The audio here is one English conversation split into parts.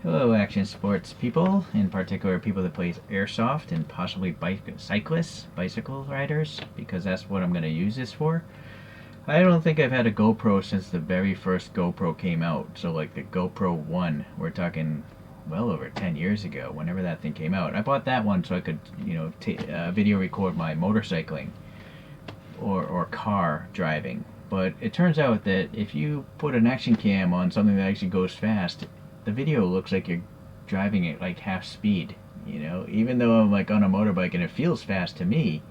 Hello, action sports people, in particular people that play airsoft and possibly cyclists, bicycle riders, because that's what I'm going to use this for. I don't think I've had a GoPro since the very first GoPro came out, so like the GoPro 1, we're talking well over 10 years ago, whenever that thing came out. I bought that one so I could, video record my motorcycling or car driving. But it turns out that if you put an action cam on something that actually goes fast, the video looks like you're driving at like half speed. Even though I'm like on a motorbike and it feels fast to me,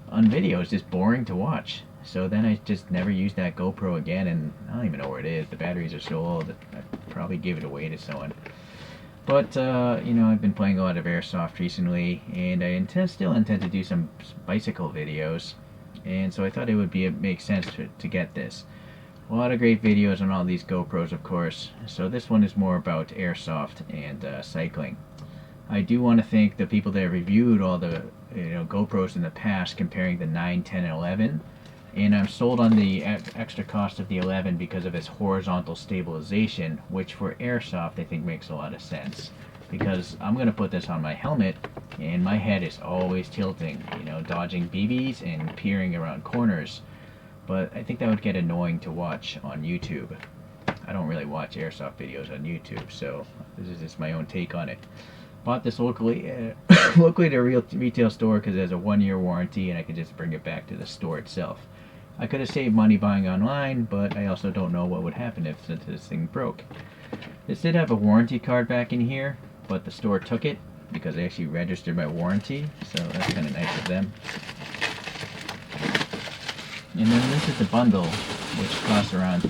on video it's just boring to watch. So then I just never used that GoPro again, and I don't even know where it is. The batteries are so old that I probably gave it away to someone. But I've been playing a lot of airsoft recently, and I still intend to do some bicycle videos. And so I thought it would make sense to get this. A lot of great videos on all these GoPros, of course. So this one is more about airsoft and cycling. I do want to thank the people that reviewed all the GoPros in the past, comparing the 9, 10, and 11. And I'm sold on the extra cost of the 11 because of its horizontal stabilization, which for airsoft I think makes a lot of sense. Because I'm going to put this on my helmet, and my head is always tilting, dodging BBs and peering around corners. But I think that would get annoying to watch on YouTube. I don't really watch airsoft videos on YouTube, so this is just my own take on it. Bought this locally at a real retail store because it has a 1-year warranty, and I could just bring it back to the store itself. I could have saved money buying online, but I also don't know what would happen if this thing broke. This did have a warranty card back in here, but the store took it because they actually registered my warranty, so that's kind of nice of them. And then this is the bundle, which costs around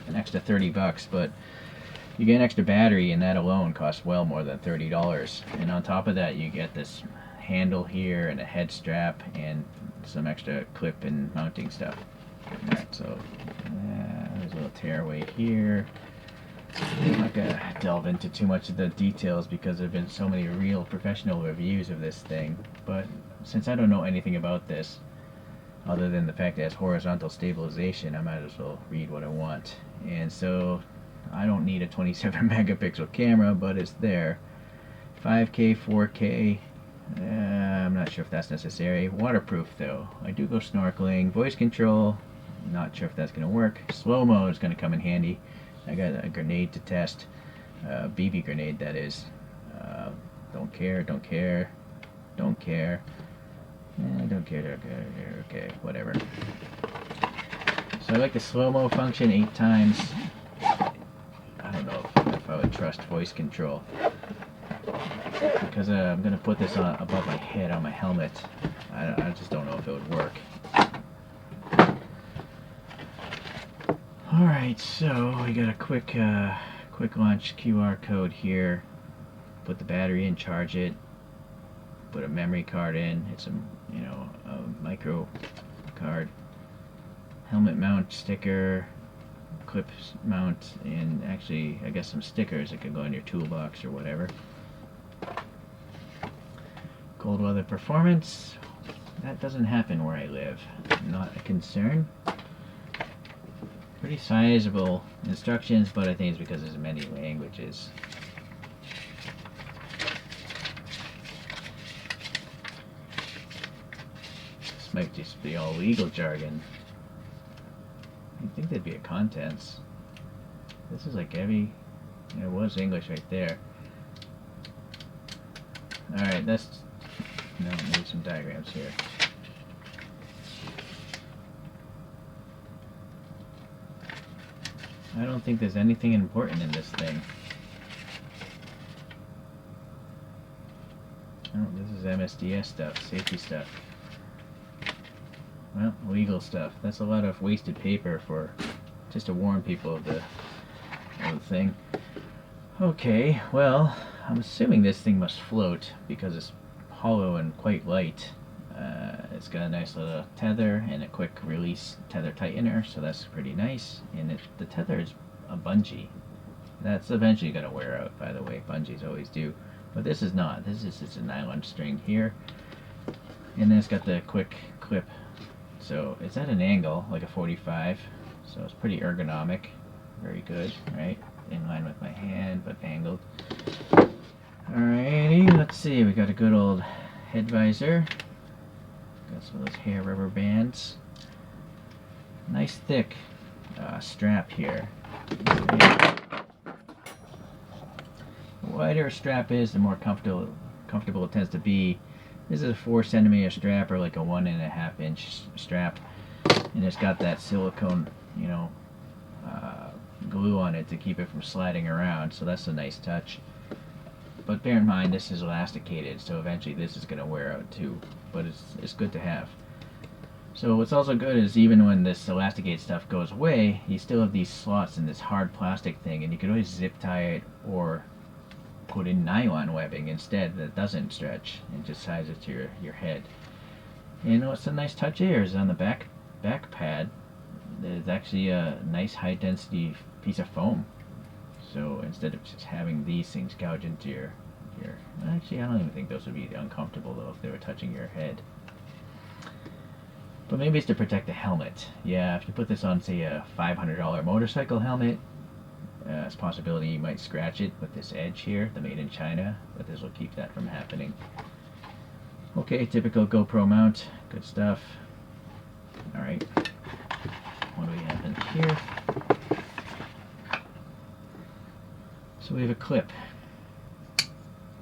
an extra $30, but you get an extra battery, and that alone costs well more than $30. And on top of that, you get this handle here and a head strap and some extra clip and mounting stuff. Alright, so there's a little tearaway here. I'm not going to delve into too much of the details because there have been so many real professional reviews of this thing, but since I don't know anything about this other than the fact that it has horizontal stabilization, I might as well read what I want. And so I don't need a 27 megapixel camera, but it's there. 5K, 4K, I'm not sure if that's necessary. Waterproof though. I do go snorkeling. Voice control, not sure if that's going to work. Slow-mo is going to come in handy. I got a grenade to test. BB grenade, that is. Don't care, don't care, don't care. Don't care, okay, whatever. So I like the slow-mo function 8 times. I don't know if I would trust voice control, because I'm going to put this above my head on my helmet. I just don't know if it would work. Alright, so we got a quick launch QR code here. Put the battery in, charge it, put a memory card in. It's a micro card. Helmet mount sticker, clip mount, and actually I guess some stickers that could go in your toolbox or whatever. Cold weather performance, that doesn't happen where I live. Not a concern. Pretty sizable instructions, but I think it's because there's many languages. This might just be all legal jargon. I think there'd be a contents. This is like it was English right there. Alright, maybe some diagrams here. I don't think there's anything important in this thing. Oh, this is MSDS stuff, safety stuff. Well, legal stuff. That's a lot of wasted paper for just to warn people of the thing. Okay, well, I'm assuming this thing must float because it's hollow and quite light. It's got a nice little tether and a quick release tether tightener, so that's pretty nice. And the tether is a bungee. That's eventually going to wear out, by the way. Bungees always do. But this is not. This is just a nylon string here. And then it's got the quick clip. So it's at an angle, like a 45. So it's pretty ergonomic. Very good, right? In line with my hand, but angled. let's see, we got a good old head visor. Got some of those hair rubber bands. Nice thick strap here. The wider a strap is, the more comfortable it tends to be. This is a 4 centimeter strap, or like a 1.5 inch strap, and it's got that silicone, you know, glue on it to keep it from sliding around. So that's a nice touch. But bear in mind, this is elasticated, so eventually this is going to wear out too. But it's good to have. So what's also good is even when this elasticated stuff goes away, you still have these slots in this hard plastic thing, and you can always zip tie it or put in nylon webbing instead that doesn't stretch and just ties it to your head. And what's a nice touch here is on the back pad, there's actually a nice high density piece of foam. So instead of just having these things gouge into your actually I don't even think those would be uncomfortable though if they were touching your head. But maybe it's to protect the helmet. Yeah, if you put this on, say, a $500 motorcycle helmet, it's a possibility you might scratch it with this edge here, the made in China, but this will keep that from happening. Okay, typical GoPro mount, good stuff. Alright, what do we have in here? So we have a clip,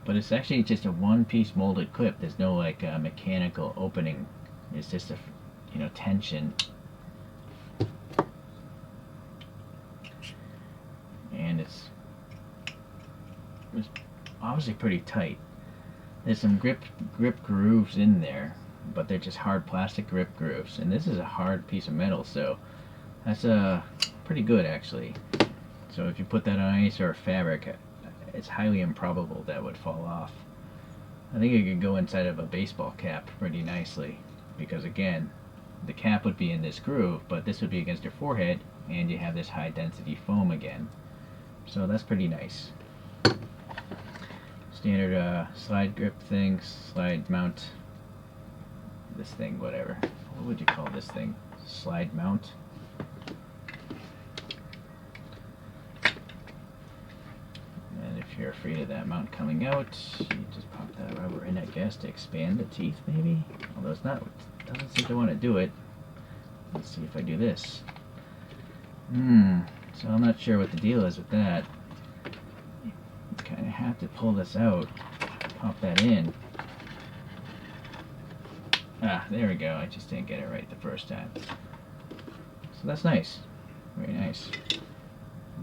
but it's actually just a one-piece molded clip. There's no like mechanical opening. It's just a tension, and it's obviously pretty tight. There's some grip grooves in there, but they're just hard plastic grip grooves, and this is a hard piece of metal, so that's pretty good actually. So if you put that on any sort of fabric, it's highly improbable that would fall off. I think it could go inside of a baseball cap pretty nicely, because again, the cap would be in this groove, but this would be against your forehead, and you have this high density foam again. So that's pretty nice. Standard slide grip thing, slide mount, this thing, whatever. What would you call this thing? Slide mount? And if you're afraid of that mount coming out, you just pop that rubber in, I guess, to expand the teeth maybe? Although it's not, doesn't seem to want to do it. Let's see if I do this. So I'm not sure what the deal is with that. You kind of have to pull this out, pop that in. Ah, there we go. I just didn't get it right the first time. So that's nice. Very nice.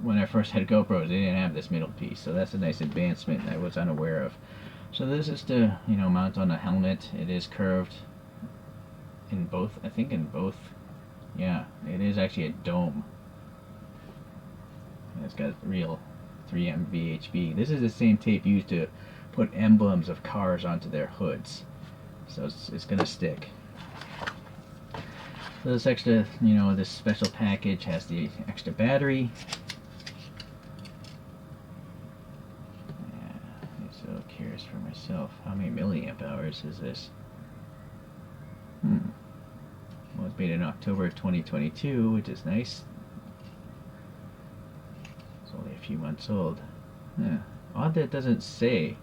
When I first had GoPros, they didn't have this middle piece, so that's a nice advancement I was unaware of. So this is to, mount on a helmet. It is curved in both, I think in both. Yeah, it is actually a dome. And it's got real 3M VHB. This is the same tape used to put emblems of cars onto their hoods. So it's gonna stick. So this extra, this special package has the extra battery. I'm so curious for myself. How many milliamp hours is this? Well, it's made in October 2022, which is nice. It's only a few months old. Yeah. Odd that it doesn't say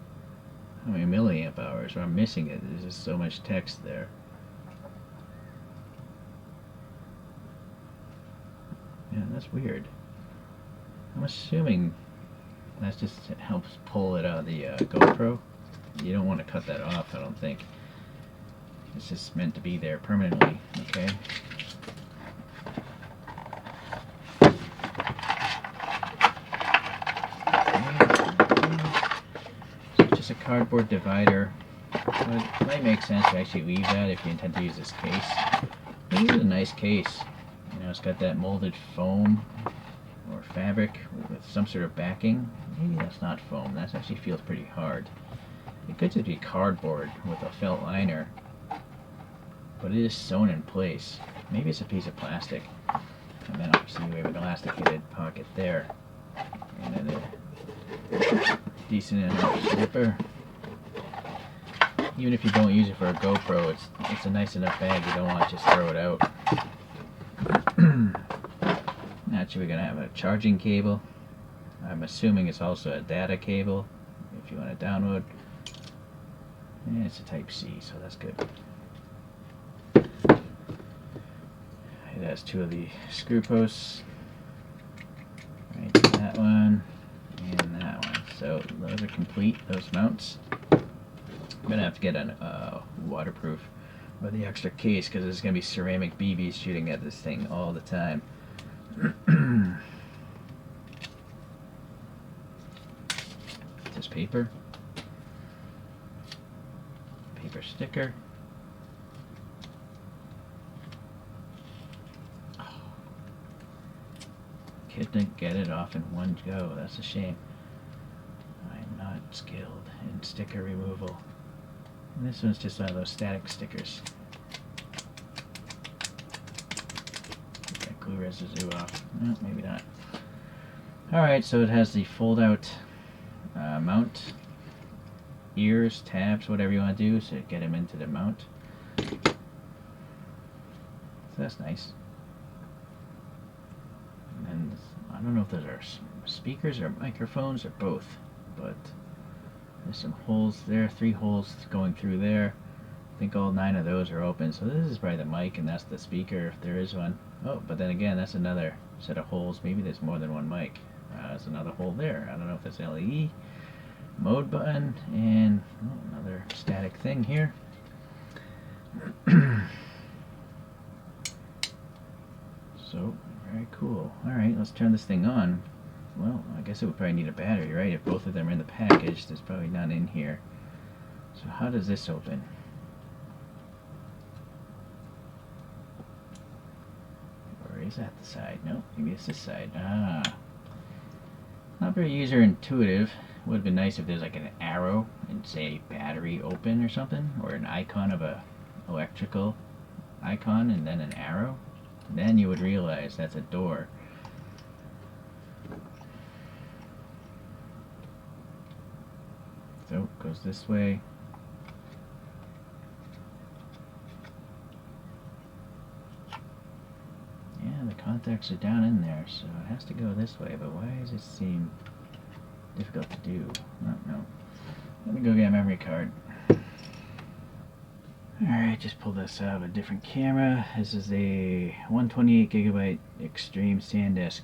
how many milliamp hours, or I'm missing it. There's just so much text there. Yeah, that's weird. I'm assuming that just helps pull it out of the GoPro. You don't want to cut that off, I don't think. It's just meant to be there permanently, okay? So just a cardboard divider. So it might make sense to actually leave that if you intend to use this case. This is a nice case. It's got that molded foam or fabric with some sort of backing. Maybe that's not foam. That actually feels pretty hard. It could just be cardboard with a felt liner, but it is sewn in place. Maybe it's a piece of plastic. And then obviously we have an elasticated pocket there. And then a decent enough zipper. Even if you don't use it for a GoPro, it's a nice enough bag. You don't want to just throw it out. Naturally, we're going to have a charging cable. I'm assuming it's also a data cable if you want to download. And it's a type C, so that's good. It has 2 of the screw posts. Right, that one and that one. So those are complete, those mounts. I'm gonna have to get a waterproof or the extra case because there's gonna be ceramic BBs shooting at this thing all the time. Just paper sticker. Couldn't get it off in one go. That's a shame. I'm not skilled in sticker removal. And this one's just one of those static stickers. Get that glue residue off. No, maybe not. Alright, so it has the fold-out mount. Ears, tabs, whatever you want to do, so get them into the mount. So that's nice. And I don't know if those are speakers or microphones or both, but there's some holes there, 3 holes going through there. I think all 9 of those are open, so this is probably the mic and that's the speaker if there is one. Oh, but then again, that's another set of holes. Maybe there's more than one mic. There's another hole there. I don't know if that's LED. Mode button, and another static thing here. So, very cool. Alright, let's turn this thing on. Well, I guess it would probably need a battery, right? If both of them are in the package, there's probably none in here. So how does this open? Or is that the side? No, maybe it's this side. Ah. Not very user intuitive. Would have been nice if there's like an arrow and say battery open or something, or an icon of a electrical icon and then an arrow. Then you would realize that's a door. So it goes this way. Yeah, the contacts are down in there, so it has to go this way, but why does it seem difficult to do? I don't know. Let me go get a memory card. Alright, just pulled this out of a different camera. This is a 128GB Extreme SanDisk.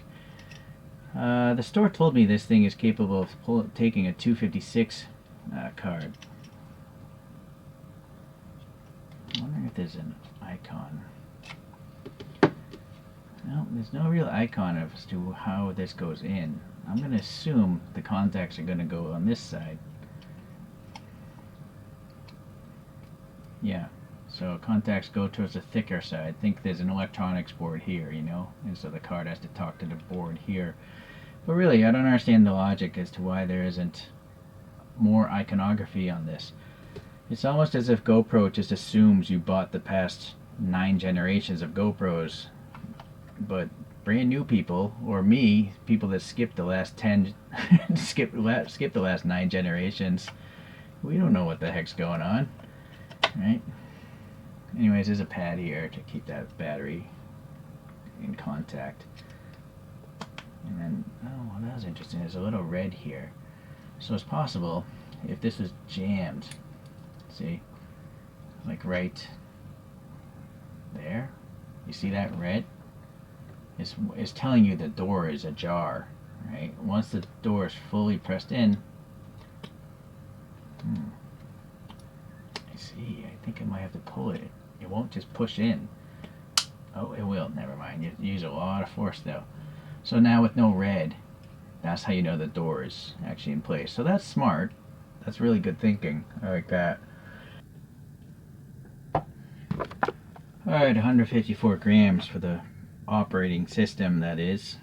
The store told me this thing is capable of taking a 256 card. I wonder if there's an icon. No, there's no real icon as to how this goes in. I'm going to assume the contacts are going to go on this side. Yeah, so contacts go towards the thicker side. Think there's an electronics board here, you know, and so the card has to talk to the board here. But really, I don't understand the logic as to why there isn't more iconography on this. It's almost as if GoPro just assumes you bought the past 9 generations of GoPros, but brand new people, or me, people that skipped the last 10, skipped the last 9 generations, we don't know what the heck's going on, right? Anyways, there's a pad here to keep that battery in contact. And then, oh, that was interesting, there's a little red here. So it's possible, if this was jammed, see, like right there, you see that red? It's telling you the door is ajar, right? Once the door is fully pressed in, I see, I think I might have to pull it. It won't just push in. Oh, it will, never mind. You use a lot of force though. So now with no red, that's how you know the door is actually in place. So that's smart. That's really good thinking. I like that. Alright, 154 grams for the operating system, that is.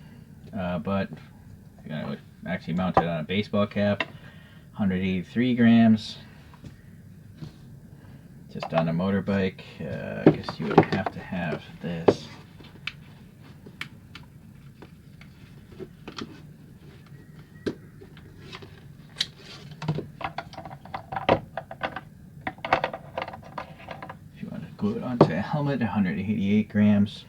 But you know, actually mounted on a baseball cap. 183 grams. Just on a motorbike. I guess you would have to have this. Glue it onto a helmet, 188 grams.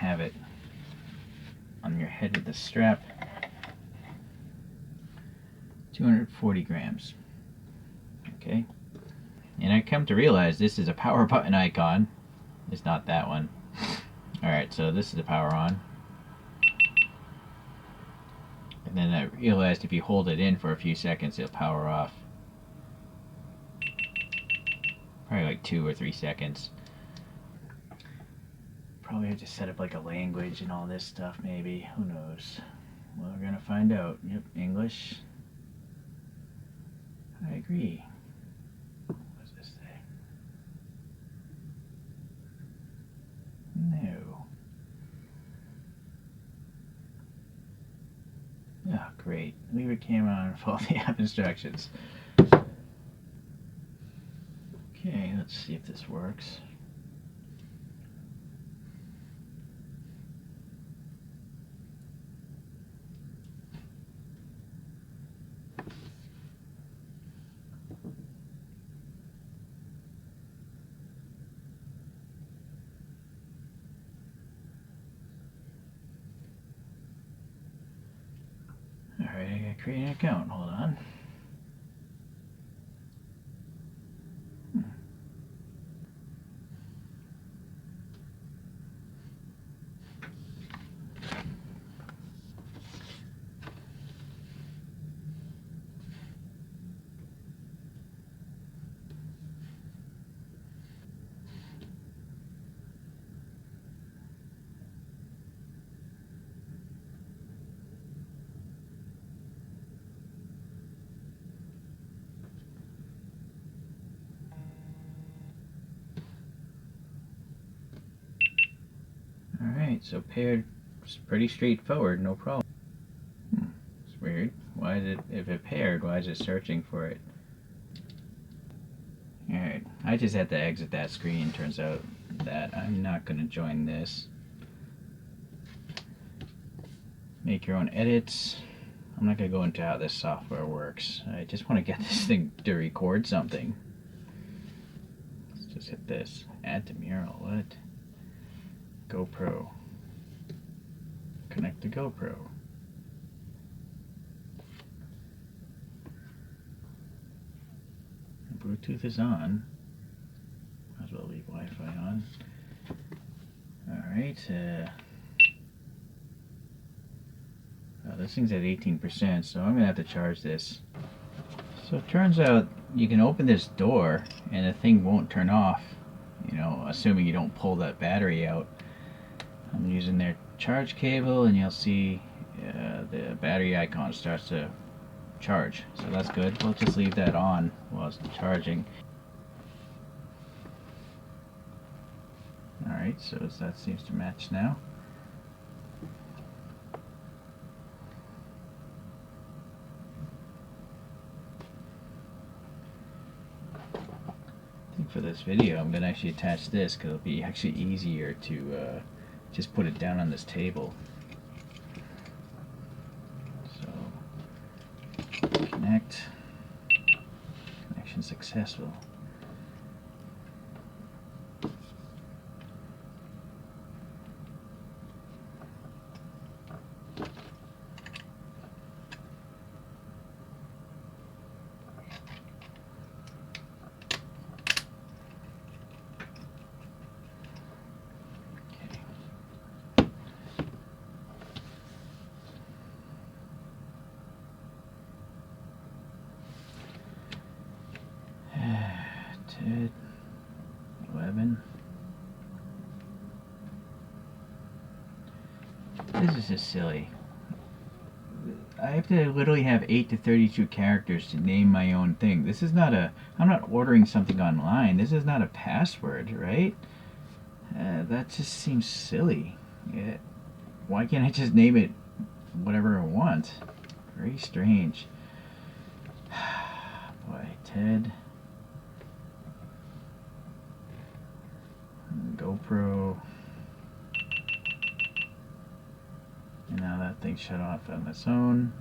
have it on your head with the strap. 240 grams. Okay. And I come to realize this is a power button icon. It's not that one. Alright, so this is the power on. And then I realized if you hold it in for a few seconds, it'll power off. Probably like 2 or 3 seconds. Probably have to set up like a language and all this stuff, maybe. Who knows? Well, we're gonna find out. Yep, English. I agree. What does this say? No. Oh, great. Leave your camera on and follow the app instructions. Okay, let's see if this works. Alright, I gotta create an account. Hold on. Alright, so paired is pretty straightforward, no problem. It's weird. Why is it, if it paired, why is it searching for it? Alright, I just had to exit that screen. Turns out that I'm not going to join this. Make your own edits. I'm not going to go into how this software works. I just want to get this thing to record something. Let's just hit this. Add to mural. What? GoPro. Connect to GoPro. Bluetooth is on. Might as well leave Wi-Fi on. Alright. This thing's at 18%, so I'm going to have to charge this. So it turns out you can open this door and the thing won't turn off, you know, assuming you don't pull that battery out. I'm using their charge cable and you'll see the battery icon starts to charge, so that's good. We'll just leave that on while it's charging. Alright, so that seems to match now. I think for this video I'm going to actually attach this because it'll be actually easier to just put it down on this table. So, connect. Connection successful. Ted, 11. This is just silly. I have to literally have 8 to 32 characters to name my own thing. This is not a... I'm not ordering something online. This is not a password, right? That just seems silly. Why can't I just name it whatever I want? Very strange. Boy, Ted... GoPro, and now that thing shut off on its own.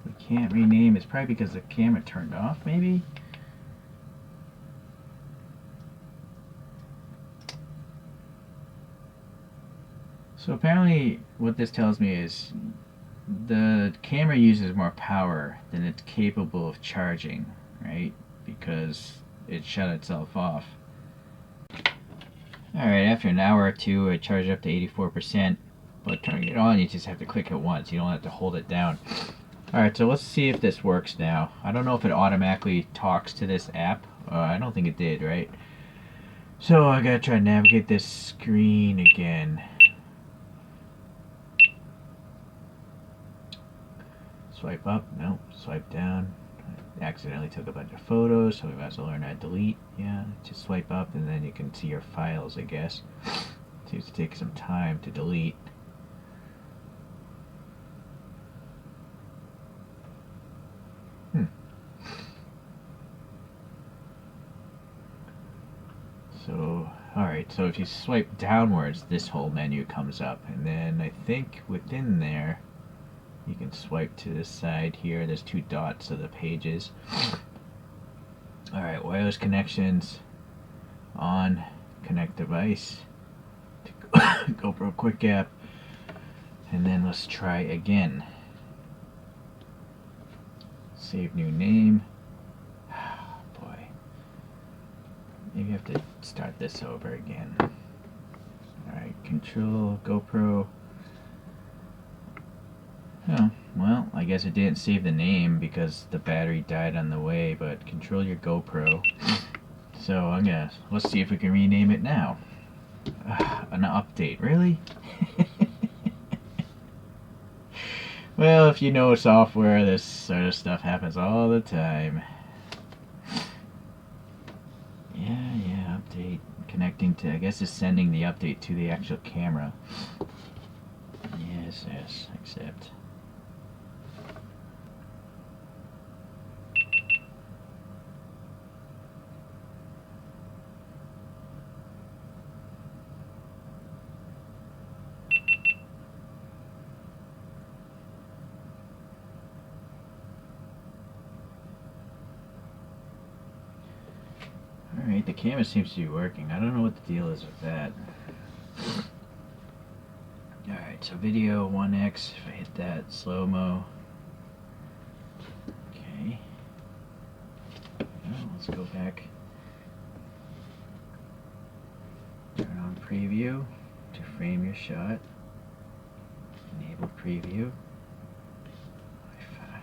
We can't rename. It's probably because the camera turned off, maybe. So apparently what this tells me is the camera uses more power than it's capable of charging, right? Because it shut itself off. Alright, after an hour or two, I charged up to 84%. But turning it on, you just have to click it once. You don't have to hold it down. Alright, so let's see if this works now. I don't know if it automatically talks to this app. I don't think it did, right? So I gotta try to navigate this screen again. Swipe up, nope. Swipe down. I accidentally took a bunch of photos, so we might as well learn how to delete. Yeah, just swipe up and then you can see your files, I guess. Seems to take some time to delete. So, alright, so if you swipe downwards, this whole menu comes up. And then I think within there, you can swipe to this side here. There's 2 dots of the pages. Alright, wireless connections. On. Connect device. To GoPro QuickCap. And then let's try again. Save new name. Boy. Maybe I have to start this over again. Alright, control, GoPro. Oh, well, I guess it didn't save the name because the battery died on the way, but control your GoPro. So I'm gonna, let's see if we can rename it now. An update, really? Well, if you know software, this sort of stuff happens all the time. Yeah, update. Connecting to, I guess it's sending the update to the actual camera. Yes, accept. Alright, the camera seems to be working. I don't know what the deal is with that. Alright, so video 1x, if I hit that, slow-mo. Okay. Well, let's go back. Turn on preview to frame your shot. Enable preview. Wi-Fi.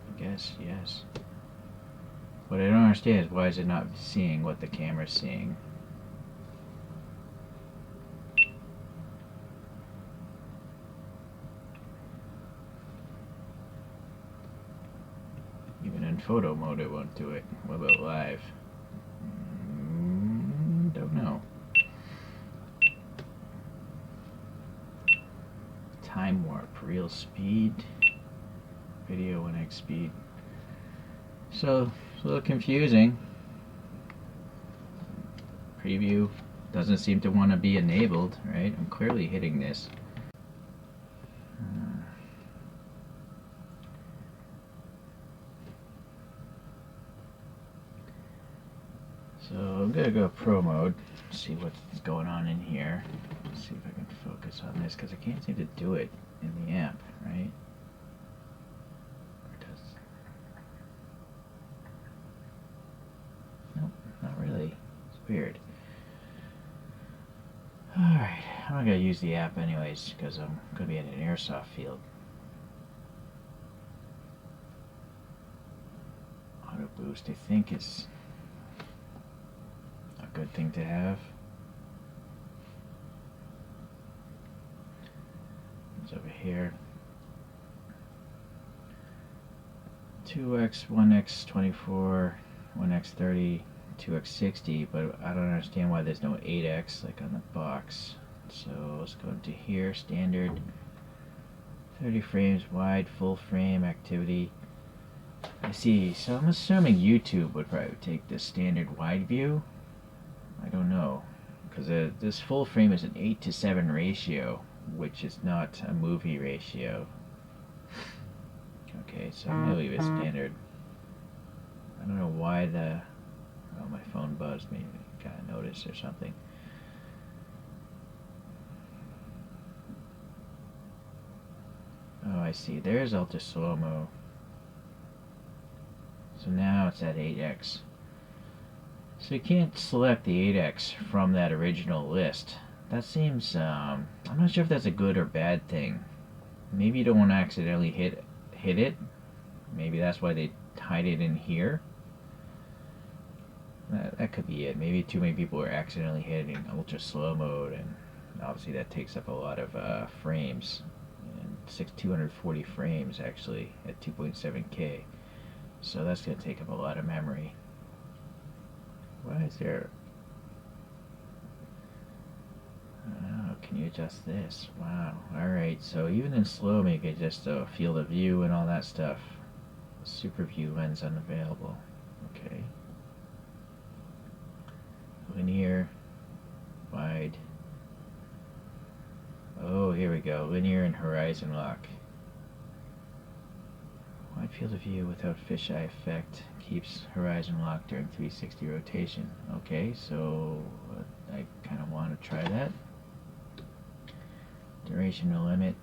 I guess, yes. What I don't understand is why is it not seeing what the camera's seeing? Even in photo mode it won't do it. What about live? Don't know. Time warp, real speed, video 1x speed. So it's a little confusing. Preview doesn't seem to want to be enabled, right? I'm clearly hitting this. So I'm gonna go pro mode, see what's going on in here. See if I can focus on this because I can't seem to do it in the app, right? Or does... Nope, not really. It's weird. Alright, I'm not gonna use the app anyways because I'm gonna be in an airsoft field. Auto boost, I think, is a good thing to have. It's over here. 2x, 1x 24, 1x 30, 2x 60, but I don't understand why there's no 8x like on the box. So let's go into here, standard, 30 frames wide, full frame activity. I see, so I'm assuming YouTube would probably take this standard wide view. I don't know, because this full frame is an 8:7 ratio, which is not a movie ratio. Okay, so I'm gonna leave it standard. I don't know why the... Oh, my phone buzzed me. kind of notice or something. Oh, I see. There's ultra slow-mo. So now it's at 8x. So you can't select the 8x from that original list. That seems, I'm not sure if that's a good or bad thing. Maybe you don't want to accidentally hit it. Maybe that's why they hide it in here. That could be it. Maybe too many people are accidentally hitting ultra slow mode, and obviously that takes up a lot of frames. And 240 frames actually at 2.7K. So that's going to take up a lot of memory. Why is there... Oh, can you adjust this? Wow. Alright, so even in slow, make it just a field of view and all that stuff. Super view lens unavailable. Okay. Linear, wide. Oh, here we go. Linear and horizon lock. Wide field of view without fisheye effect keeps horizon lock during 360 rotation. Okay, so I kind of want to try that. Duration no limit.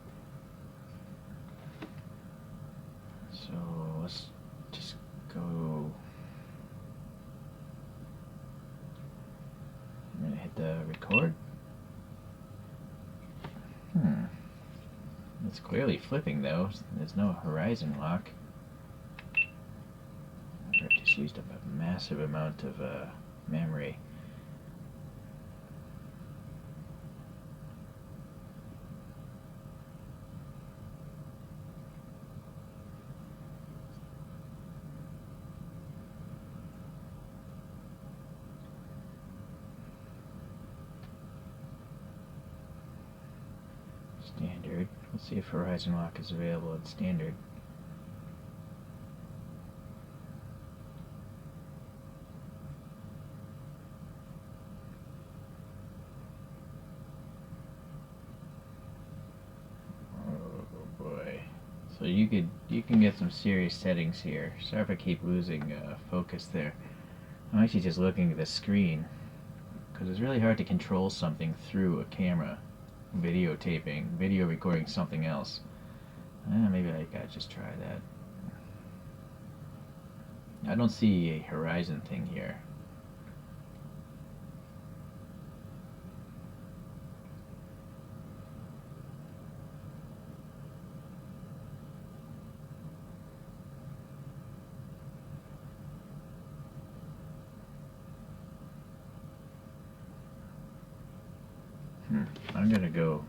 So let's just go. I'm gonna hit the record. It's clearly flipping though. There's no horizon lock. I've just used up a massive amount of memory. Standard. Let's see if horizon lock is available at standard. Oh boy. So you can get some serious settings here. Sorry if I keep losing focus there. I'm actually just looking at the screen because it's really hard to control something through a camera. Videotaping, video recording something else. Maybe I gotta just try that. I don't see a horizon thing here. I'm gonna go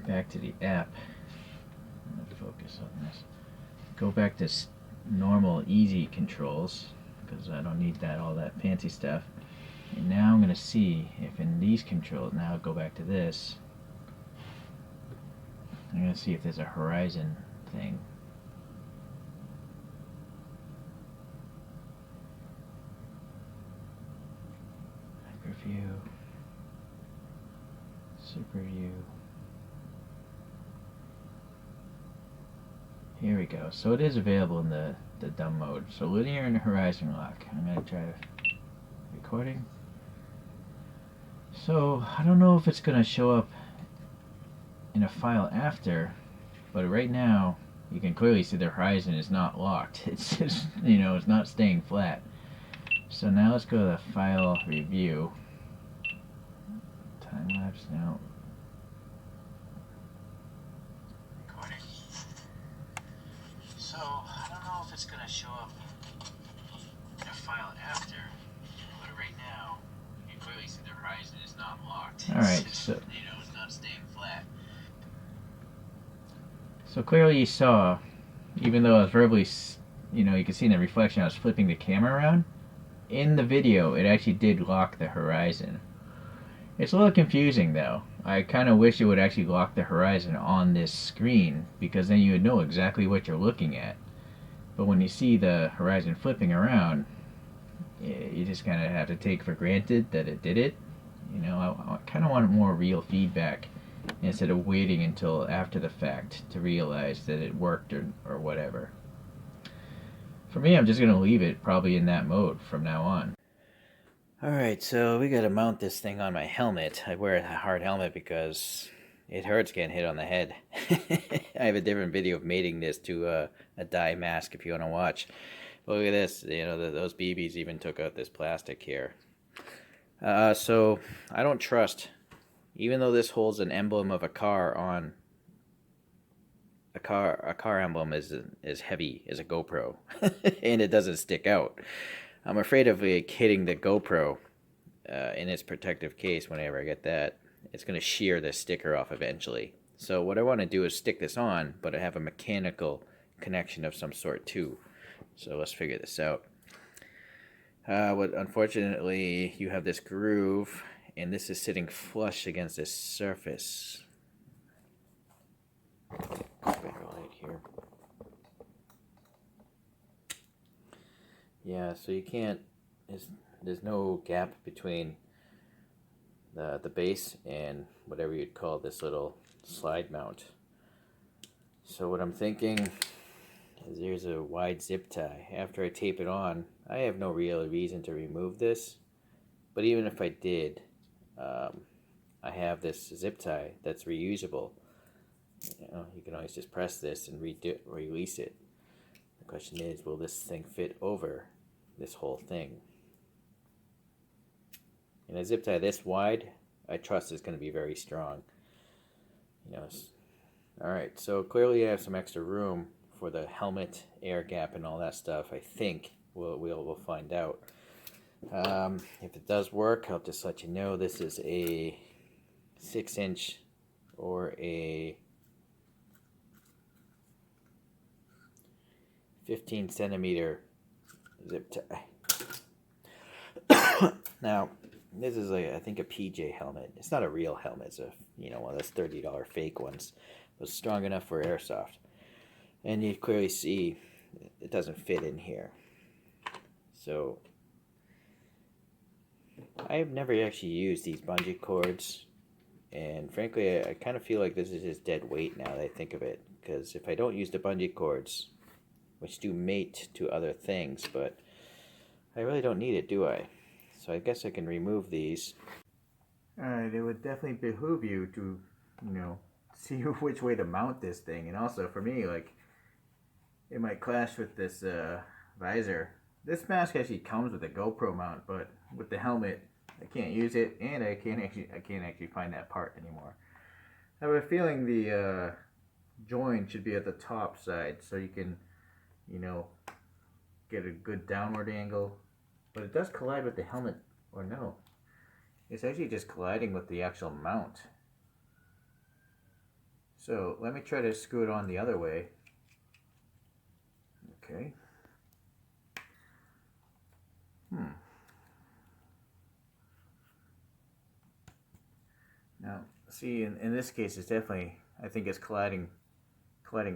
back to the app. I'm gonna focus on this. Go back to normal, easy controls because I don't need all that fancy stuff. And now I'm gonna see if in these controls. Now go back to this. I'm gonna see if there's a horizon thing. Hyperview. Super view. Here we go. So it is available in the dumb mode. So linear and horizon lock. I'm going to try recording. So I don't know if it's going to show up in a file after, but right now you can clearly see the horizon is not locked. It's just, it's not staying flat. So now let's go to the file review. Time-lapse now. Recording. So, I don't know if it's going to show up in a file after, but right now, you can clearly see the horizon is not locked. Alright, so... it's not staying flat. So clearly you saw, even though I was verbally, you can see in the reflection I was flipping the camera around, in the video it actually did lock the horizon. It's a little confusing though. I kind of wish it would actually lock the horizon on this screen because then you would know exactly what you're looking at. But when you see the horizon flipping around, you just kind of have to take for granted that it did it. I kind of want more real feedback instead of waiting until after the fact to realize that it worked or whatever. For me, I'm just going to leave it probably in that mode from now on. Alright, so we gotta mount this thing on my helmet. I wear a hard helmet because it hurts getting hit on the head. I have a different video of mating this to a dye mask if you want to watch. But look at this, you know, those BBs even took out this plastic here. So I don't trust, even though this holds an emblem of a car on a car emblem is heavy as a GoPro and it doesn't stick out. I'm afraid of like hitting the GoPro in its protective case. Whenever I get that, it's going to shear the sticker off eventually. So what I want to do is stick this on, but I have a mechanical connection of some sort too. So let's figure this out. Unfortunately, you have this groove, and this is sitting flush against this surface. Better light here. Yeah, so you can't. There's no gap between the base and whatever you'd call this little slide mount. So what I'm thinking is there's a wide zip tie. After I tape it on, I have no real reason to remove this, but even if I did, I have this zip tie that's reusable. You know, you can always just press this and release it. The question is, will this thing fit over this whole thing? And a zip tie this wide, I trust is going to be very strong. You know. Alright, so clearly I have some extra room for the helmet, air gap, and all that stuff. I think we'll find out. If it does work, I'll just let you know this is a 6-inch or a 15-centimeter zip tie. Now, this is I think a PJ helmet. It's not a real helmet. It's a one of those $30 fake ones. But it's strong enough for airsoft. And you clearly see it doesn't fit in here. So I've never actually used these bungee cords, and frankly I kind of feel like this is just dead weight now that I think of it, because if I don't use the bungee cords, which do mate to other things, but I really don't need it, do I? So I guess I can remove these. Alright, it would definitely behoove you to, see which way to mount this thing. And also for me, like, it might clash with this visor. This mask actually comes with a GoPro mount, but with the helmet, I can't use it, and I can't actually find that part anymore. I have a feeling the joint should be at the top side, so you can, get a good downward angle. But it does collide with the helmet, or no? It's actually just colliding with the actual mount. So let me try to screw it on the other way. Okay. Now, see, in this case, it's definitely, I think it's colliding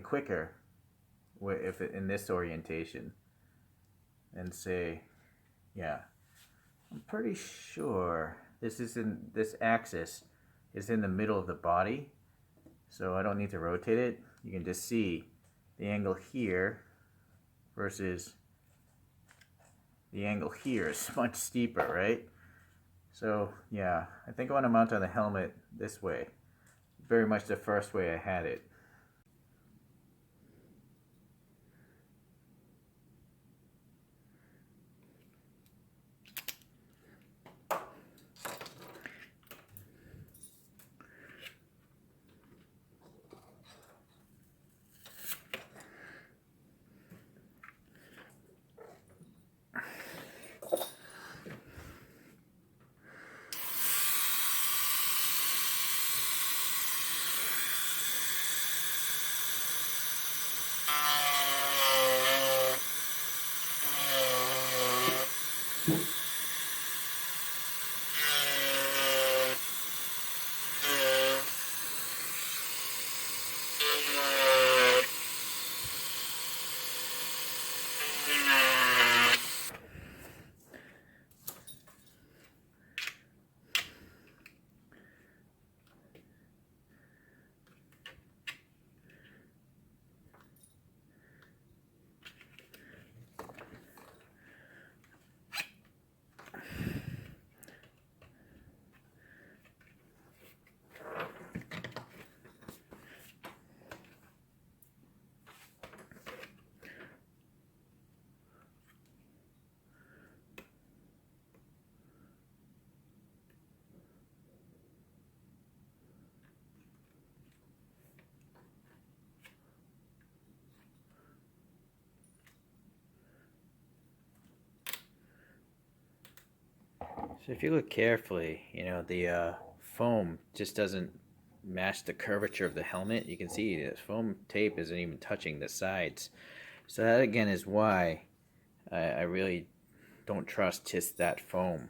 quicker if it, in this orientation. And say, yeah, I'm pretty sure this axis is in the middle of the body, so I don't need to rotate it. You can just see the angle here versus the angle here is much steeper, right? So yeah, I think I want to mount on the helmet this way. Very much the first way I had it. So if you look carefully, you know, the foam just doesn't match the curvature of the helmet. You can see the foam tape isn't even touching the sides. So that again is why I really don't trust just that foam.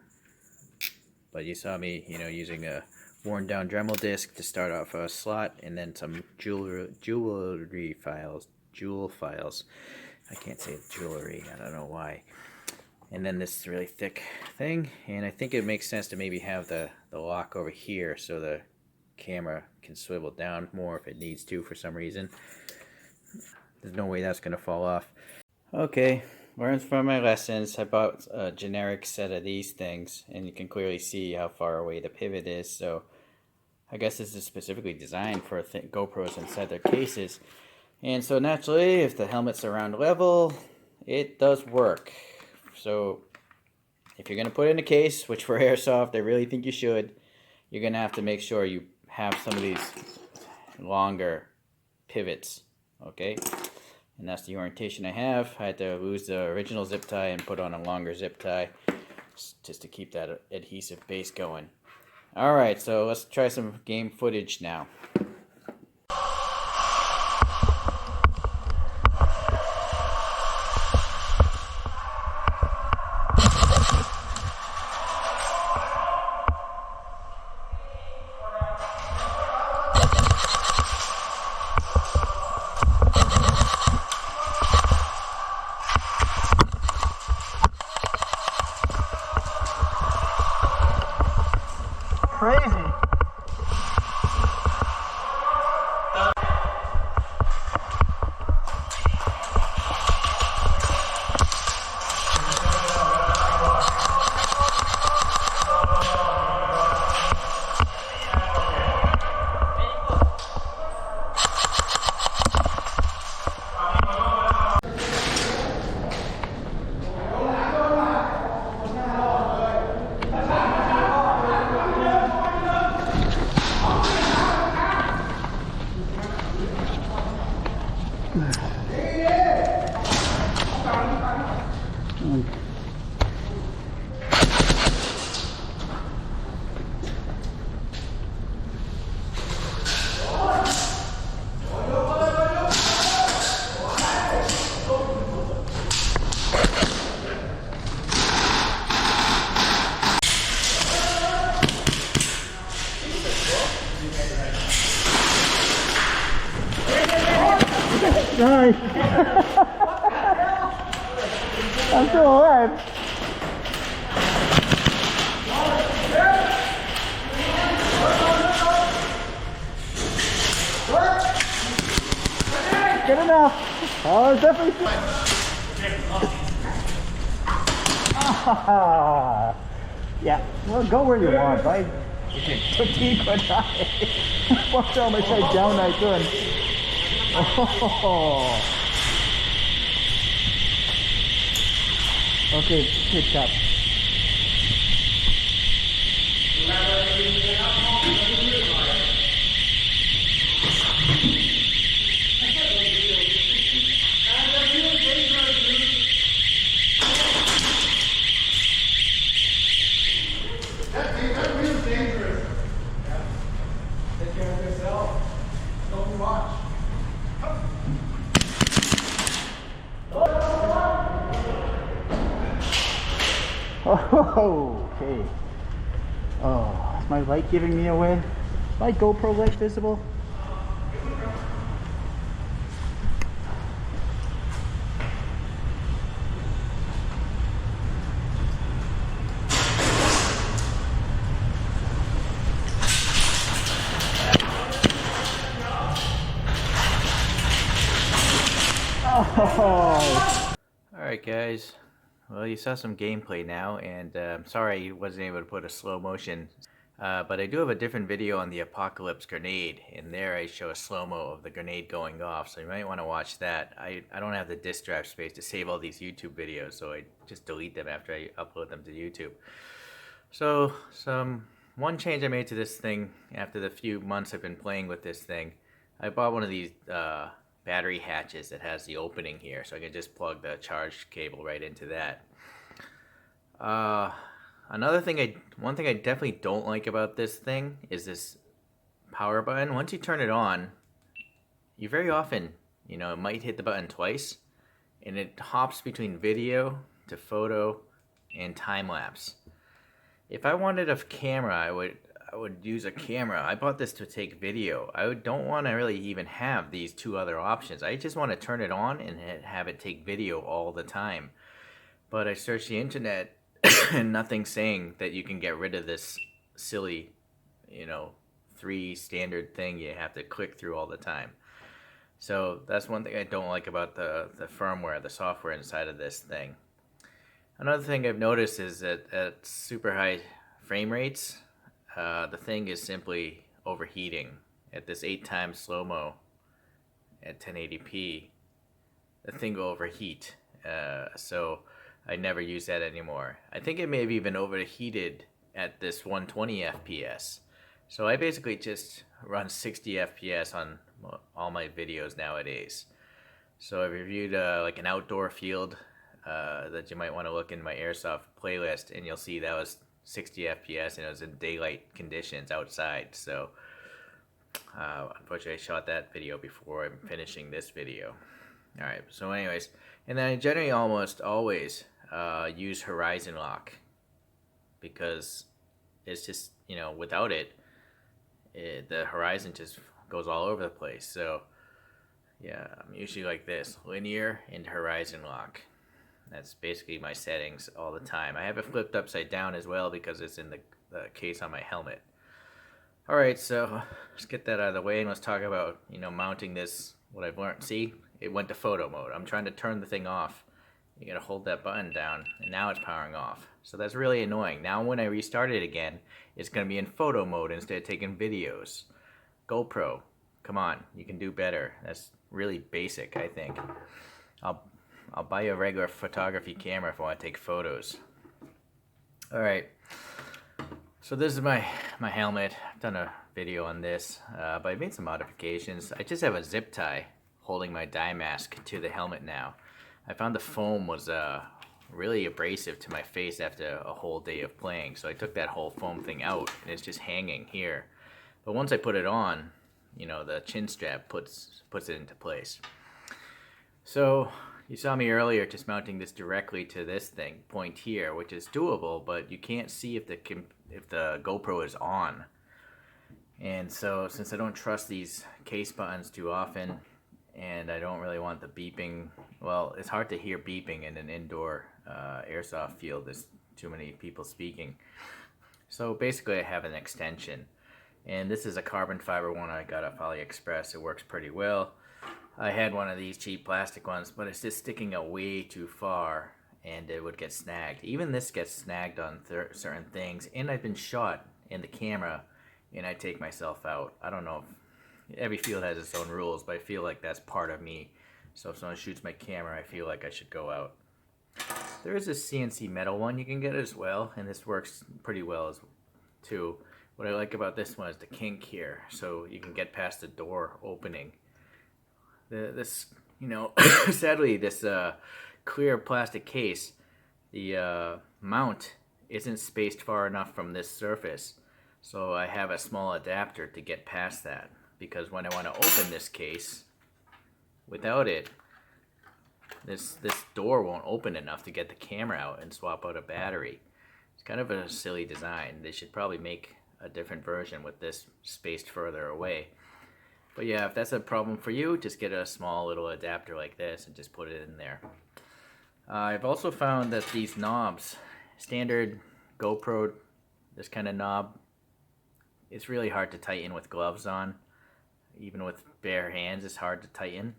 But you saw me, you know, using a worn down Dremel disc to start off a slot, and then some jewelry files, jewel files. I can't say jewelry, I don't know why. And then this really thick thing, and I think it makes sense to maybe have the lock over here so the camera can swivel down more if it needs to for some reason. There's no way that's going to fall off. Okay, learned from my lessons. I bought a generic set of these things, and you can clearly see how far away the pivot is, so I guess this is specifically designed for GoPros inside their cases. And so naturally, if the helmet's around level, it does work. So if you're going to put it in a case, which for Airsoft I really think you should, you're going to have to make sure you have some of these longer pivots, okay? And that's the orientation I have. I had to lose the original zip tie and put on a longer zip tie just to keep that adhesive base going. Alright, so let's try some game footage now. Crazy. Nice. I'm still alive. Good enough. Oh, it's definitely. Ah, yeah. Well, go where you want, right? Fatigue would die. Walked on my side down, I couldn't. Oh. Okay, QuickCapture. That wheel's dangerous. Take care of yourself. Don't watch. Oh, okay. Oh, is my light giving me away? Is my GoPro light visible? Oh. Alright guys, well you saw some gameplay now, and I'm sorry I wasn't able to put a slow motion, but I do have a different video on the Apocalypse grenade, and there I show a slow-mo of the grenade going off, so you might want to watch that. I don't have the disk drive space to save all these YouTube videos, so I just delete them after I upload them to YouTube. So one change I made to this thing after the few months I've been playing with this thing, I bought one of these battery hatches that has the opening here, so I can just plug the charge cable right into that. one thing I definitely don't like about this thing is this power button. Once you turn it on, you very often, it might hit the button twice, and it hops between video to photo and time lapse. If I wanted a camera, I would use a camera. I bought this to take video. Don't want to really even have these two other options. I just want to turn it on and have it take video all the time. But I searched the internet and nothing's saying that you can get rid of this silly, 3 standard thing you have to click through all the time. So that's one thing I don't like about the firmware, the software inside of this thing. Another thing I've noticed is that at super high frame rates, the thing is simply overheating. At this 8 times slow-mo at 1080p, the thing will overheat. So I never use that anymore. I think it may have even overheated at this 120 FPS. So I basically just run 60 FPS on all my videos nowadays. So I reviewed like an outdoor field that you might want to look in my Airsoft playlist, and you'll see that was 60 FPS and it was in daylight conditions outside. So unfortunately I shot that video before I'm finishing this video. Alright, so anyways, and then I generally almost always use horizon lock, because it's just, without it, the horizon just goes all over the place. So yeah, I'm usually like this, linear and horizon lock. That's basically my settings all the time. I have it flipped upside down as well because it's in the case on my helmet. Alright, so let's get that out of the way and let's talk about, mounting this, what I've learned. See, it went to photo mode. I'm trying to turn the thing off. You gotta hold that button down, and now it's powering off. So that's really annoying. Now when I restart it again, it's gonna be in photo mode instead of taking videos. GoPro, come on, you can do better. That's really basic, I think. I'll buy you a regular photography camera if I want to take photos. Alright, so this is my helmet. I've done a video on this, but I made some modifications. I just have a zip tie holding my dye mask to the helmet now. I found the foam was really abrasive to my face after a whole day of playing, so I took that whole foam thing out and it's just hanging here. But once I put it on, the chin strap puts it into place. So you saw me earlier just mounting this directly to this thing, point here, which is doable, but you can't see if the GoPro is on. And so since I don't trust these case buttons too often, and I don't really want the beeping, well, it's hard to hear beeping in an indoor airsoft field. There's too many people speaking. So basically I have an extension, and this is a carbon fiber one I got off AliExpress. It works pretty well. I had one of these cheap plastic ones, but it's just sticking out way too far and it would get snagged. Even this gets snagged on certain things, and I've been shot in the camera and I take myself out. I don't know if every field has its own rules, but I feel like that's part of me. So if someone shoots my camera, I feel like I should go out. There is a CNC metal one you can get as well, and this works pretty well too. What I like about this one is the kink here, so you can get past the door opening. This, sadly, this clear plastic case, the mount isn't spaced far enough from this surface, so I have a small adapter to get past that, because when I want to open this case, without it, this door won't open enough to get the camera out and swap out a battery. It's kind of a silly design. They should probably make a different version with this spaced further away. But yeah, if that's a problem for you, just get a small little adapter like this and just put it in there. I've also found that these knobs, standard GoPro, this kind of knob, it's really hard to tighten with gloves on. Even with bare hands, it's hard to tighten.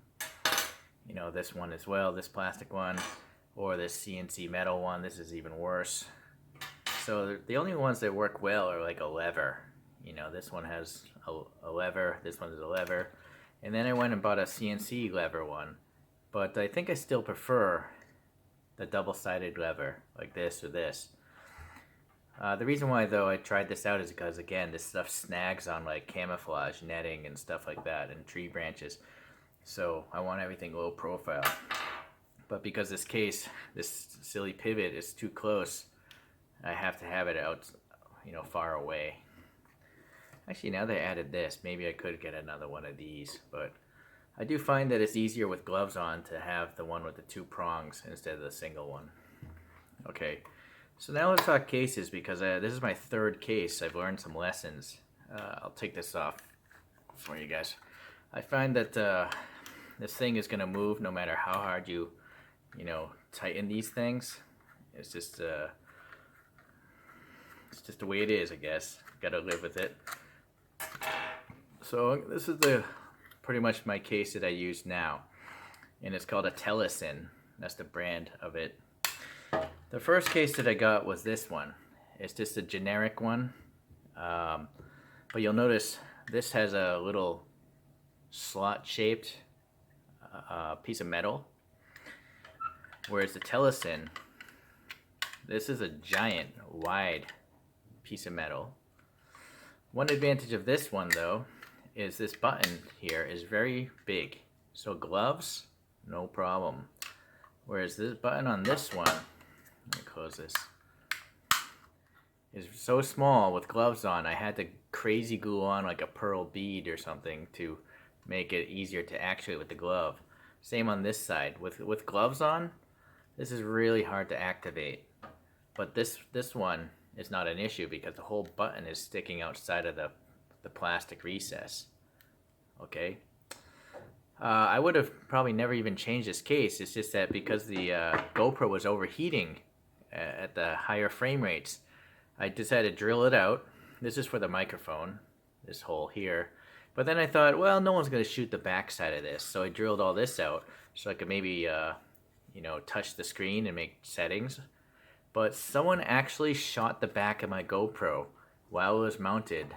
This one as well, this plastic one, or this CNC metal one, this is even worse. So the only ones that work well are like a lever. This one has a lever, this one is a lever. And then I went and bought a CNC lever one. But I think I still prefer the double-sided lever, like this or this. The reason why, though, I tried this out is because, again, this stuff snags on like camouflage netting and stuff like that, and tree branches. So I want everything low profile. But because this case, this silly pivot is too close, I have to have it out, far away. Actually, now they added this, maybe I could get another one of these, but I do find that it's easier with gloves on to have the one with the 2 prongs instead of the single one. Okay, so now let's talk cases, because this is my 3rd case. I've learned some lessons. I'll take this off for you guys. I find that this thing is going to move no matter how hard you tighten these things. It's just the way it is, I guess. Gotta live with it. So this is pretty much my case that I use now, and it's called a Telesin. That's the brand of it. The first case that I got was this one. It's just a generic one, but you'll notice this has a little slot-shaped piece of metal, whereas the Telesin, this is a giant, wide piece of metal. One advantage of this one, though, is this button here is very big. So gloves, no problem. Whereas this button on this one, let me close this, is so small with gloves on. I had to crazy glue on like a pearl bead or something to make it easier to actuate with the glove. Same on this side. With gloves on, this is really hard to activate. But this one is not an issue because the whole button is sticking outside of the plastic recess. Okay. I would have probably never even changed this case. It's just that because the GoPro was overheating at the higher frame rates, I decided to drill it out. This is for the microphone, this hole here. But then I thought, well, no one's going to shoot the back side of this. So I drilled all this out so I could maybe, touch the screen and make settings. But someone actually shot the back of my GoPro while it was mounted,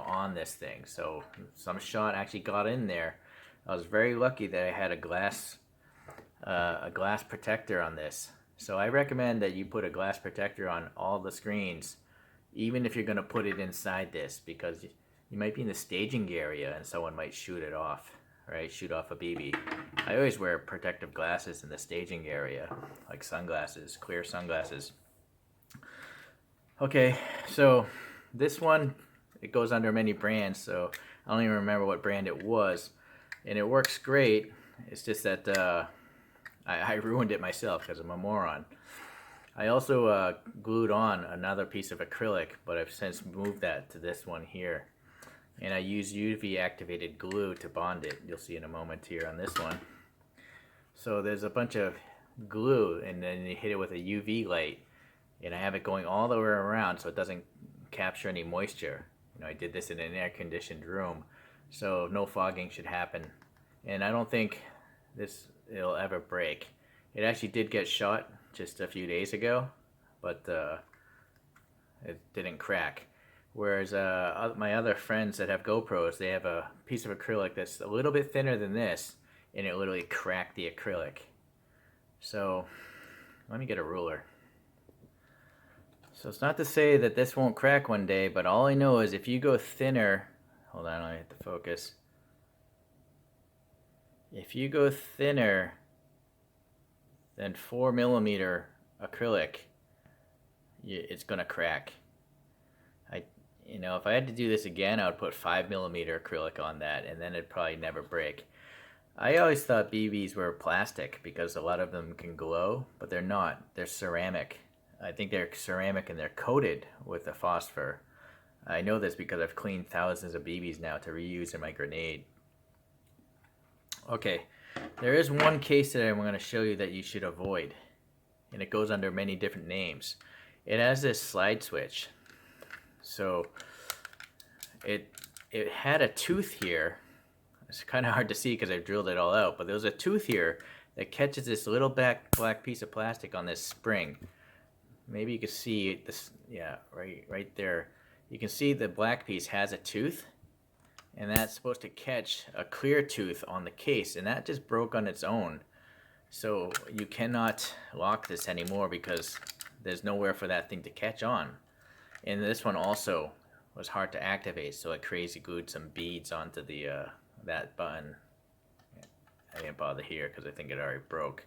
on this thing. So some shot actually got in there. I was very lucky that I had a glass protector on this. So I recommend that you put a glass protector on all the screens, even if you're going to put it inside this, because you might be in the staging area and someone might shoot it off, right? Shoot off a BB. I always wear protective glasses in the staging area, like sunglasses, clear sunglasses. Okay, so this one, it goes under many brands, so I don't even remember what brand it was. And it works great. It's just that I ruined it myself because I'm a moron. I also glued on another piece of acrylic, but I've since moved that to this one here. And I use UV activated glue to bond it. You'll see in a moment here on this one. So there's a bunch of glue, and then you hit it with a UV light, and I have it going all the way around so it doesn't capture any moisture. I did this in an air-conditioned room, so no fogging should happen. And I don't think it'll ever break. It actually did get shot just a few days ago, but it didn't crack. Whereas my other friends that have GoPros, they have a piece of acrylic that's a little bit thinner than this, and it literally cracked the acrylic. So let me get a ruler. So it's not to say that this won't crack one day, but all I know is if you go thinner, hold on, let me hit the focus. If you go thinner than 4mm acrylic, it's gonna crack. If I had to do this again, I would put 5mm acrylic on that, and then it'd probably never break. I always thought BBs were plastic because a lot of them can glow, but they're not. They're ceramic. I think they're ceramic and they're coated with a phosphor. I know this because I've cleaned thousands of BBs now to reuse in my grenade. Okay, there is one case that I'm going to show you that you should avoid, and it goes under many different names. It has this slide switch. So it had a tooth here. It's kind of hard to see because I've drilled it all out, but there's a tooth here that catches this little black piece of plastic on this spring. Maybe you can see this, yeah, right there. You can see the black piece has a tooth, and that's supposed to catch a clear tooth on the case, and that just broke on its own. So you cannot lock this anymore because there's nowhere for that thing to catch on. And this one also was hard to activate, so I crazy glued some beads onto the that button. I didn't bother here because I think it already broke.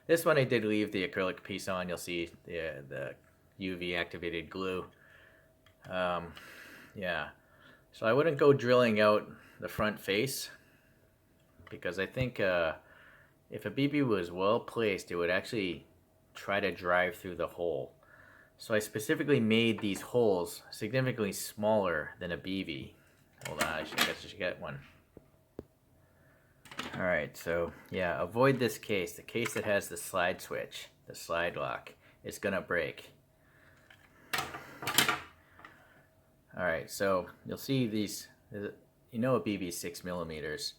This one I did leave the acrylic piece on. You'll see the UV activated glue. Yeah, so I wouldn't go drilling out the front face, because I think if a BB was well placed, it would actually try to drive through the hole. So I specifically made these holes significantly smaller than a BB. Hold on, I should get one. Alright, so yeah, avoid this case. The case that has the slide switch, the slide lock, is gonna break. Alright, so you'll see these, you know a BB is 6 millimeters.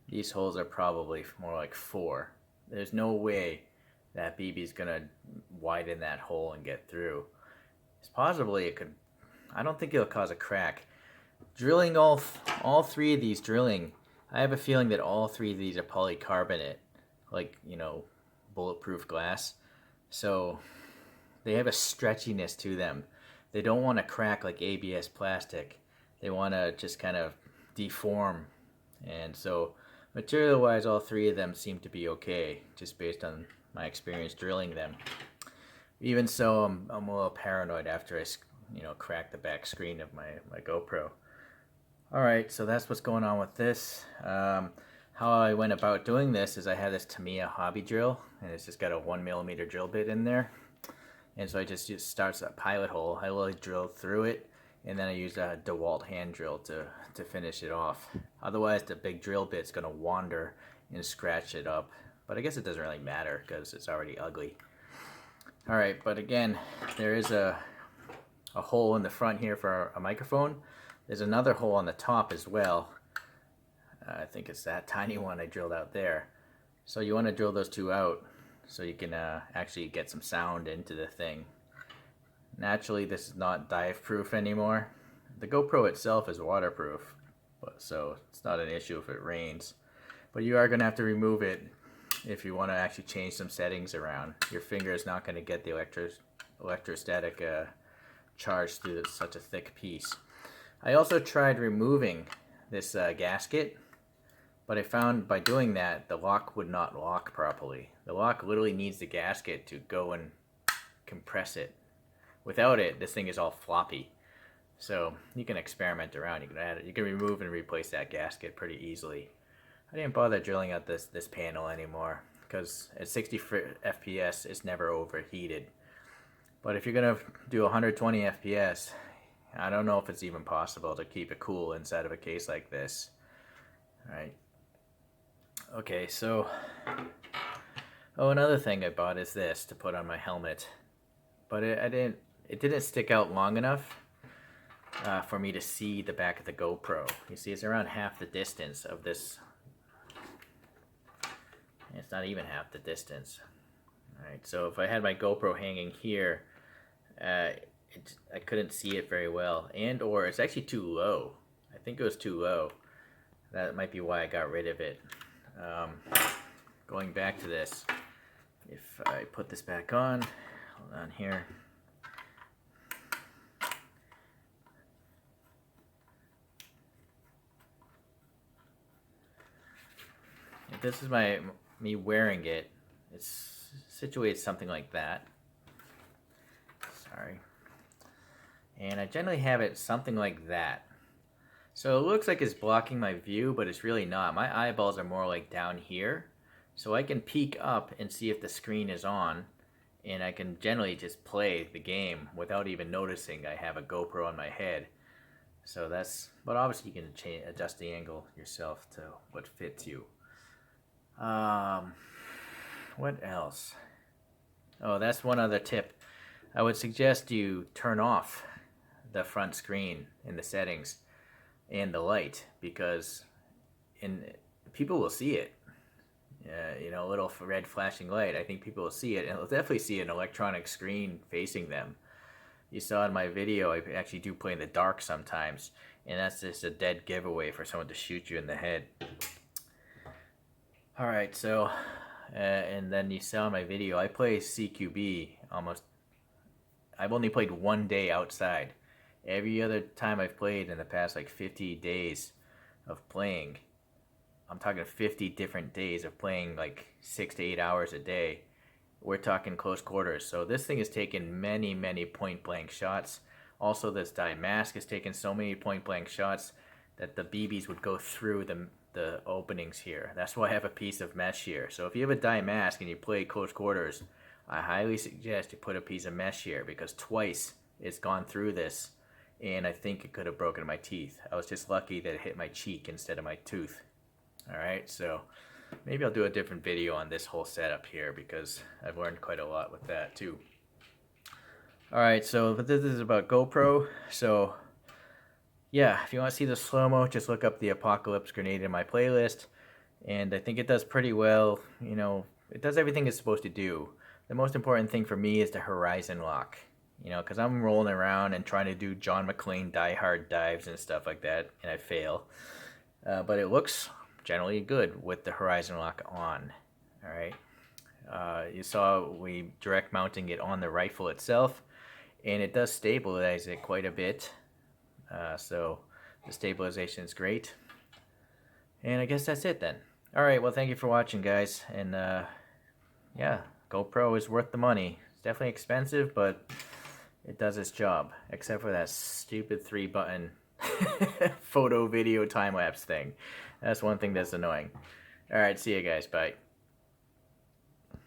These holes are probably more like 4. There's no way that BB is gonna widen that hole and get through. It's possibly it could, I don't think it'll cause a crack. Drilling all three of these drilling, I have a feeling that all three of these are polycarbonate, like, you know, bulletproof glass. So they have a stretchiness to them. They don't want to crack like ABS plastic. They want to just kind of deform. And so material-wise, all three of them seem to be okay, just based on my experience drilling them. Even so, I'm a little paranoid after I, you know, crack the back screen of my GoPro. Alright, so that's what's going on with this. How I went about doing this is I had this Tamiya hobby drill, and it's just got a 1mm drill bit in there. And so I just starts a pilot hole. I literally drilled through it, and then I used a DeWalt hand drill to finish it off. Otherwise, the big drill bit's going to wander and scratch it up. But I guess it doesn't really matter because it's already ugly. Alright, but again, there is a hole in the front here for a microphone. There's another hole on the top as well. I think it's that tiny one I drilled out there. So you want to drill those two out so you can actually get some sound into the thing. Naturally, this is not dive proof anymore. The GoPro itself is waterproof, so it's not an issue if it rains. But you are going to have to remove it if you want to actually change some settings around. Your finger is not going to get the electrostatic charge through such a thick piece. I also tried removing this gasket, but I found by doing that the lock would not lock properly. The lock literally needs the gasket to go and compress it. Without it, this thing is all floppy. So you can experiment around. You can add it. You can remove and replace that gasket pretty easily. I didn't bother drilling out this panel anymore because at 60 FPS it's never overheated. But if you're gonna do 120 FPS, I don't know if it's even possible to keep it cool inside of a case like this. Alright. Okay, so another thing I bought is this to put on my helmet. But it didn't stick out long enough for me to see the back of the GoPro. You see, it's around half the distance of this. It's not even half the distance. Alright, so if I had my GoPro hanging here, I couldn't see it very well, or it's actually too low. I think it was too low. That might be why I got rid of it. Going back to this, if I put this back on, hold on here. If this is me wearing it, it's situated something like that. Sorry. And I generally have it something like that. So it looks like it's blocking my view, but it's really not. My eyeballs are more like down here. So I can peek up and see if the screen is on, and I can generally just play the game without even noticing I have a GoPro on my head. So that's, but obviously you can adjust the angle yourself to what fits you. What else? Oh, that's one other tip. I would suggest you turn off the front screen in the settings and the light, because people will see it. You know, a little red flashing light. I think people will see it, and they'll definitely see an electronic screen facing them. You saw in my video, I actually do play in the dark sometimes, and that's just a dead giveaway for someone to shoot you in the head. Alright, so, and then you saw in my video, I play CQB almost. I've only played one day outside. Every other time I've played in the past like 50 days of playing, I'm talking 50 different days of playing like 6 to 8 hours a day. we're talking close quarters. So this thing has taken many point blank shots. Also, this dye mask has taken so many point blank shots that the BBs would go through the openings here. That's why I have a piece of mesh here. So if you have a dye mask and you play close quarters, I highly suggest you put a piece of mesh here, because twice it's gone through this and I think it could have broken my teeth. I was just lucky that it hit my cheek instead of my tooth. Alright, so maybe I'll do a different video on this whole setup here, because I've learned quite a lot with that too. Alright, so this is about GoPro. So yeah, if you want to see the slow-mo, just look up the Apocalypse Grenade in my playlist. And I think it does pretty well. You know, it does everything it's supposed to do. The most important thing for me is the horizon lock. You know, because I'm rolling around and trying to do John McClane Die Hard dives and stuff like that, and I fail. But it looks generally good with the horizon lock on. Alright. You saw we direct mounting it on the rifle itself, and it does stabilize it quite a bit. So the stabilization is great. And I guess that's it then. Alright, well, thank you for watching, guys. And yeah, GoPro is worth the money. It's definitely expensive, but it does its job. Except for that stupid 3-button photo video time-lapse thing. That's one thing that's annoying. Alright, see you guys. Bye.